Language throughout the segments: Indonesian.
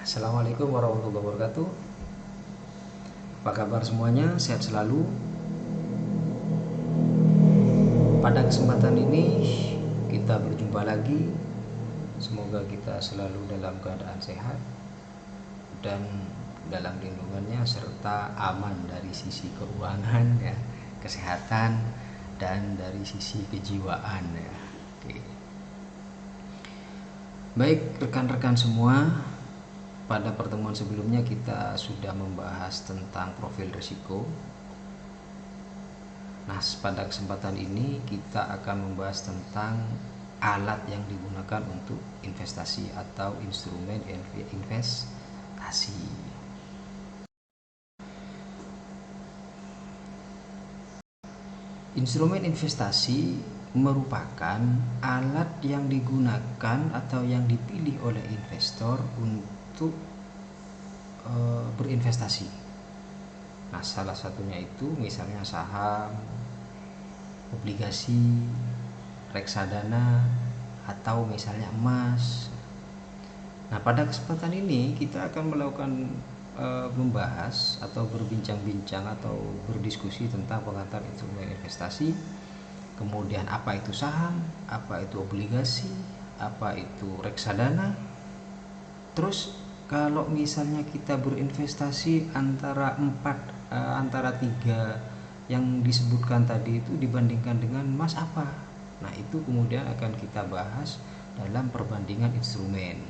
Assalamualaikum warahmatullahi wabarakatuh. Apa kabar semuanya? Sehat selalu. Pada kesempatan ini kita berjumpa lagi. Semoga kita selalu dalam keadaan sehat dan dalam lindungannya serta aman dari sisi keuangan ya, kesehatan dan dari sisi kejiwaan ya. Oke. Baik rekan-rekan semua, pada pertemuan sebelumnya kita sudah membahas tentang profil risiko. Nah, pada kesempatan ini kita akan membahas tentang alat yang digunakan untuk investasi atau instrumen investasi. Instrumen investasi merupakan alat yang digunakan atau yang dipilih oleh investor untuk berinvestasi. Nah, salah satunya itu misalnya saham, obligasi, reksadana, atau misalnya emas. Nah, pada kesempatan ini kita akan melakukan membahas atau berbincang-bincang atau berdiskusi tentang pengantar instrumen investasi. Kemudian apa itu saham, apa itu obligasi, apa itu reksadana. Terus kalau misalnya kita berinvestasi antara tiga yang disebutkan tadi itu dibandingkan dengan emas apa? Nah, itu kemudian akan kita bahas dalam perbandingan instrumen.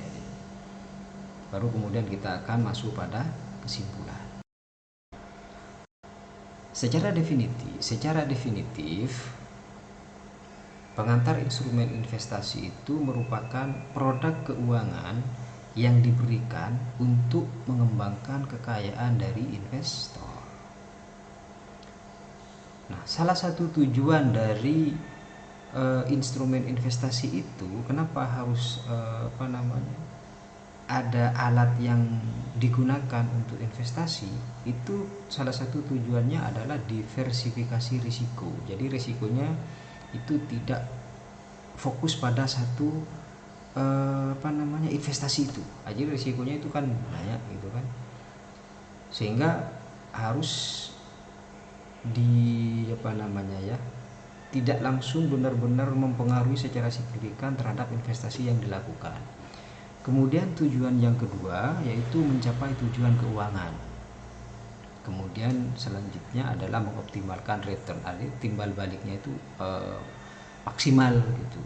Baru kemudian kita akan masuk pada kesimpulan. Secara definitif, pengantar instrumen investasi itu merupakan produk keuangan yang diberikan untuk mengembangkan kekayaan dari investor. Nah, salah satu tujuan dari instrumen investasi itu, kenapa harus ada alat yang digunakan untuk investasi, itu salah satu tujuannya adalah diversifikasi risiko. Jadi risikonya itu tidak fokus pada satu investasi itu. Jadi risikonya itu kan banyak gitu kan. Sehingga harus tidak langsung benar-benar mempengaruhi secara signifikan terhadap investasi yang dilakukan. Kemudian tujuan yang kedua yaitu mencapai tujuan keuangan. Kemudian selanjutnya adalah mengoptimalkan return, timbal baliknya itu maksimal gitu.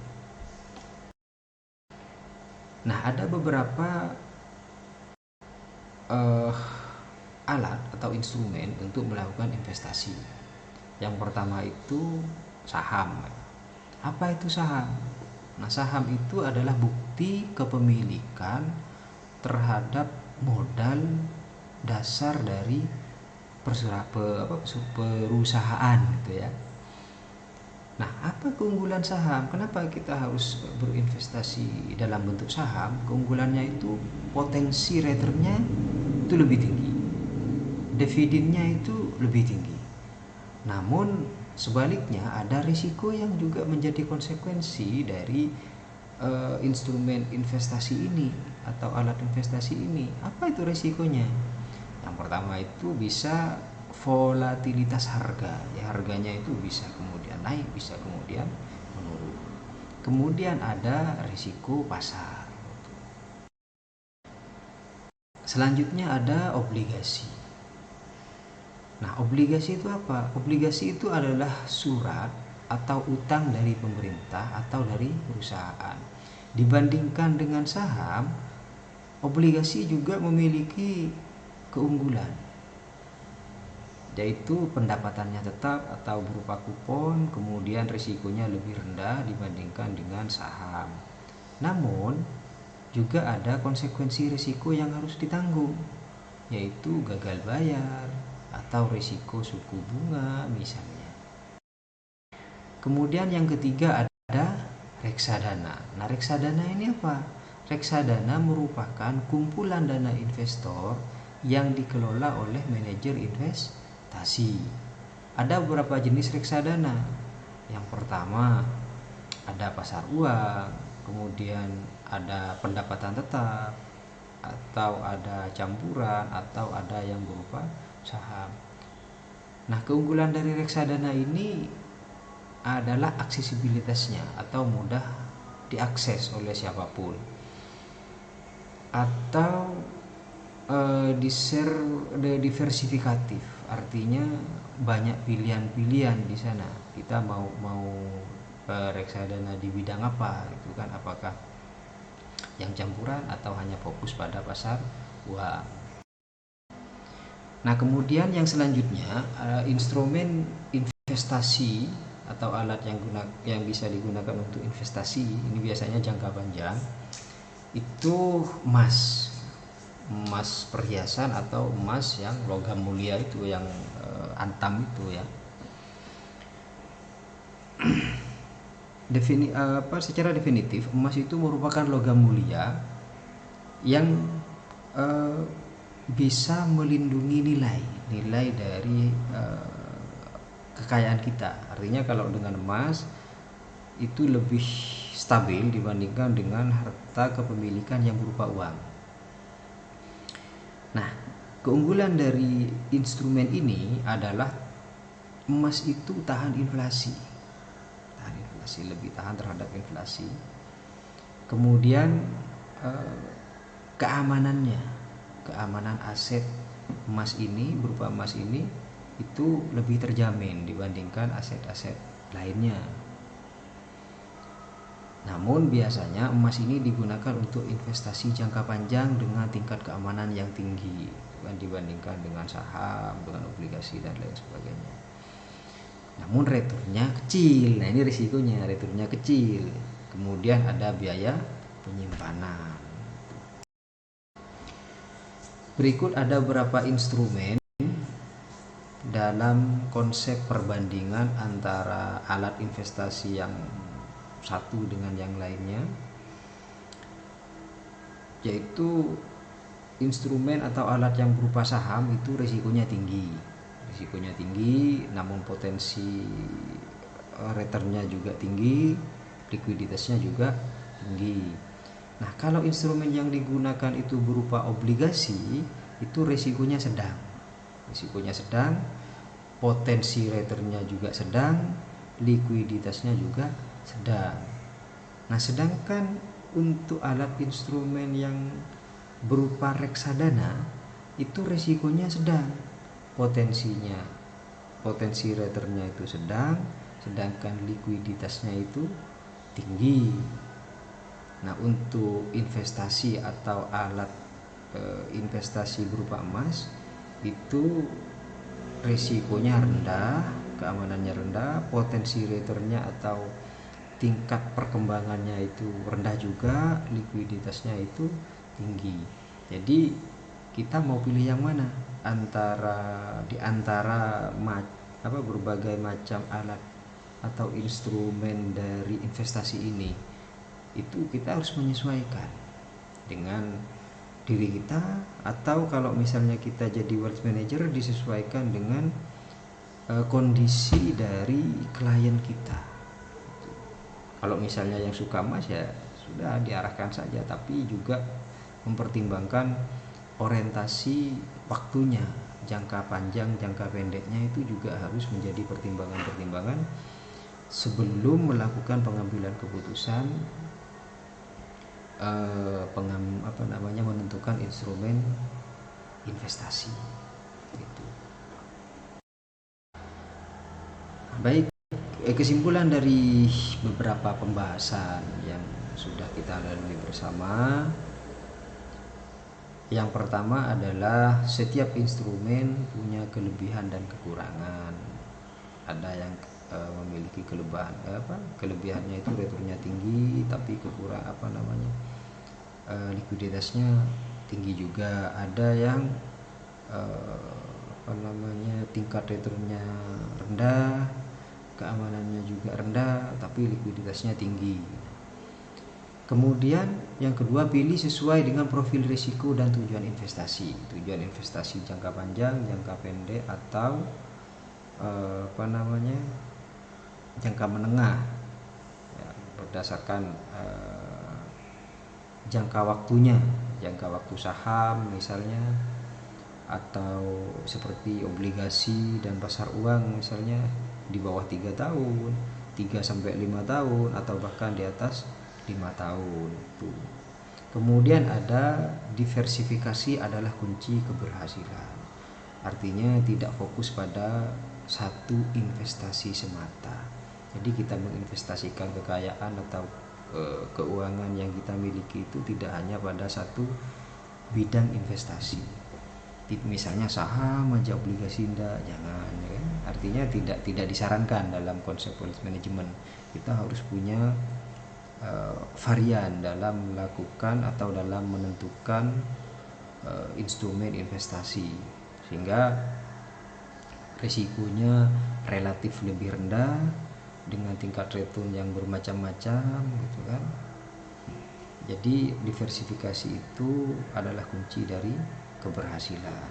Nah, ada beberapa alat atau instrumen untuk melakukan investasi. Yang pertama itu saham. Apa itu saham? Nah, saham itu adalah bukti kepemilikan terhadap modal dasar dari perusahaan gitu ya. Nah, apa keunggulan saham? Kenapa kita harus berinvestasi dalam bentuk saham? Keunggulannya itu potensi returnnya itu lebih tinggi, dividennya itu lebih tinggi. Namun sebaliknya ada risiko yang juga menjadi konsekuensi dari instrumen investasi ini atau alat investasi ini. Apa itu risikonya? Yang pertama itu bisa volatilitas harga. Ya, harganya itu bisa kemudian naik, bisa kemudian menurun. Kemudian ada risiko pasar. Selanjutnya ada obligasi. Nah, obligasi itu apa? Obligasi itu adalah surat atau utang dari pemerintah atau dari perusahaan. Dibandingkan dengan saham, obligasi juga memiliki keunggulan, yaitu pendapatannya tetap atau berupa kupon, kemudian risikonya lebih rendah dibandingkan dengan saham. Namun, juga ada konsekuensi risiko yang harus ditanggung, yaitu gagal bayar atau risiko suku bunga misalnya. Kemudian yang ketiga ada reksadana. Nah, reksadana ini apa? Reksadana merupakan kumpulan dana investor yang dikelola oleh manajer investasi. Ada beberapa jenis reksadana. Yang pertama ada pasar uang, kemudian ada pendapatan tetap, atau ada campuran, atau ada yang berupa saham. Nah, keunggulan dari reksadana ini adalah aksesibilitasnya atau mudah diakses oleh siapapun, atau diversifikatif, artinya banyak pilihan-pilihan di sana. Kita mau reksadana di bidang apa gitu kan, apakah yang campuran atau hanya fokus pada pasar uang. Nah, kemudian yang selanjutnya instrumen investasi atau alat yang bisa digunakan untuk investasi ini biasanya jangka panjang, itu emas perhiasan atau emas yang logam mulia itu, yang antam itu ya. Secara definitif emas itu merupakan logam mulia yang bisa melindungi nilai dari kekayaan kita. Artinya kalau dengan emas itu lebih stabil dibandingkan dengan harta kepemilikan yang berupa uang. Nah, keunggulan dari instrumen ini adalah emas itu tahan inflasi, lebih tahan terhadap inflasi. Kemudian keamanan aset emas ini, berupa emas ini, itu lebih terjamin dibandingkan aset-aset lainnya. Namun biasanya emas ini digunakan untuk investasi jangka panjang dengan tingkat keamanan yang tinggi dibandingkan dengan saham, dengan obligasi dan lain sebagainya. Namun returnnya kecil. Nah, ini risikonya, returnnya kecil. Kemudian ada biaya penyimpanan. Berikut ada beberapa instrumen dalam konsep perbandingan antara alat investasi yang satu dengan yang lainnya, yaitu instrumen atau alat yang berupa saham itu risikonya tinggi, namun potensi returnnya juga tinggi, likuiditasnya juga tinggi. Nah, kalau instrumen yang digunakan itu berupa obligasi, itu risikonya sedang, potensi returnnya juga sedang, likuiditasnya juga sedang. Nah, sedangkan untuk alat instrumen yang berupa reksadana itu risikonya sedang, potensi returnnya itu sedang, sedangkan likuiditasnya itu tinggi. Nah, untuk investasi atau alat investasi berupa emas itu risikonya rendah, keamanannya rendah, potensi returnnya atau tingkat perkembangannya itu rendah juga, likuiditasnya itu tinggi. Jadi kita mau pilih yang mana di antara berbagai macam alat atau instrumen dari investasi ini? Itu kita harus menyesuaikan dengan diri kita, atau kalau misalnya kita jadi wealth manager, disesuaikan dengan kondisi dari klien kita. Kalau misalnya yang suka emas, ya sudah diarahkan saja, tapi juga mempertimbangkan orientasi waktunya, jangka panjang, jangka pendeknya, itu juga harus menjadi pertimbangan-pertimbangan sebelum melakukan pengambilan keputusan menentukan instrumen investasi. Gitu. Baik, kesimpulan dari beberapa pembahasan yang sudah kita lalui bersama. Yang pertama adalah setiap instrumen punya kelebihan dan kekurangan. Ada yang memiliki kelebihannya itu returnnya tinggi, tapi likuiditasnya tinggi juga. Ada yang tingkat returnnya rendah, keamanannya juga rendah, tapi likuiditasnya tinggi. Kemudian yang kedua, pilih sesuai dengan profil risiko dan tujuan investasi. Tujuan investasi jangka panjang, jangka pendek, atau jangka menengah, ya, berdasarkan jangka waktunya. jangka waktu saham misalnya, atau seperti obligasi dan pasar uang misalnya di bawah 3 tahun, 3 sampai 5 tahun, atau bahkan di atas 5 tahun tuh. Kemudian ada diversifikasi adalah kunci keberhasilan. Artinya tidak fokus pada satu investasi semata. Jadi kita menginvestasikan kekayaan atau keuangan yang kita miliki itu tidak hanya pada satu bidang investasi. Misalnya saham aja, obligasi enggak, jangan ya kan? Artinya tidak disarankan dalam konsep wealth management. Kita harus punya varian dalam melakukan atau dalam menentukan instrumen investasi, sehingga risikonya relatif lebih rendah dengan tingkat return yang bermacam-macam gitu kan. Jadi diversifikasi itu adalah kunci dari keberhasilan.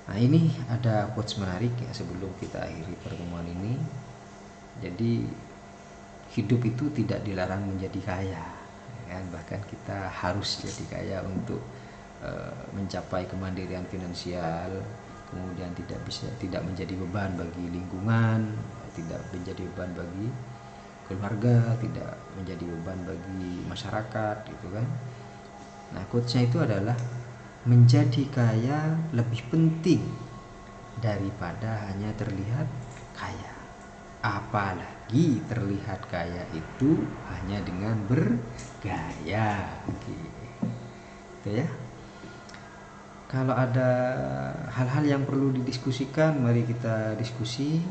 Nah, ini ada quotes menarik ya sebelum kita akhiri pertemuan ini. Jadi hidup itu tidak dilarang menjadi kaya, kan? Bahkan kita harus jadi kaya untuk mencapai kemandirian finansial, kemudian tidak menjadi beban bagi lingkungan, tidak menjadi beban bagi keluarga, tidak menjadi beban bagi masyarakat gitu kan. Nah, quotesnya itu adalah menjadi kaya lebih penting daripada hanya terlihat kaya. Apalagi terlihat kaya itu hanya dengan bergaya gitu ya. Kalau ada hal-hal yang perlu didiskusikan, mari kita diskusi.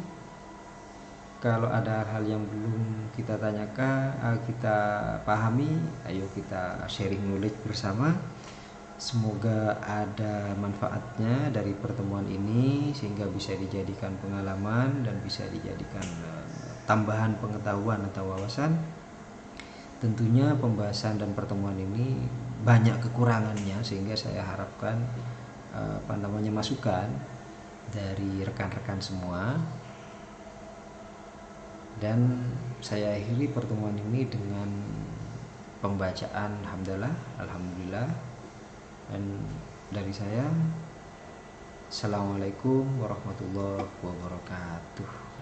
Kalau ada hal yang belum kita tanyakan, kita pahami, ayo kita sharing knowledge bersama. Semoga ada manfaatnya dari pertemuan ini sehingga bisa dijadikan pengalaman dan bisa dijadikan tambahan pengetahuan atau wawasan. Tentunya pembahasan dan pertemuan ini banyak kekurangannya, sehingga saya harapkan masukan dari rekan-rekan semua. Dan saya akhiri pertemuan ini dengan pembacaan alhamdulillah. Dan dari saya, Assalamualaikum warahmatullahi wabarakatuh.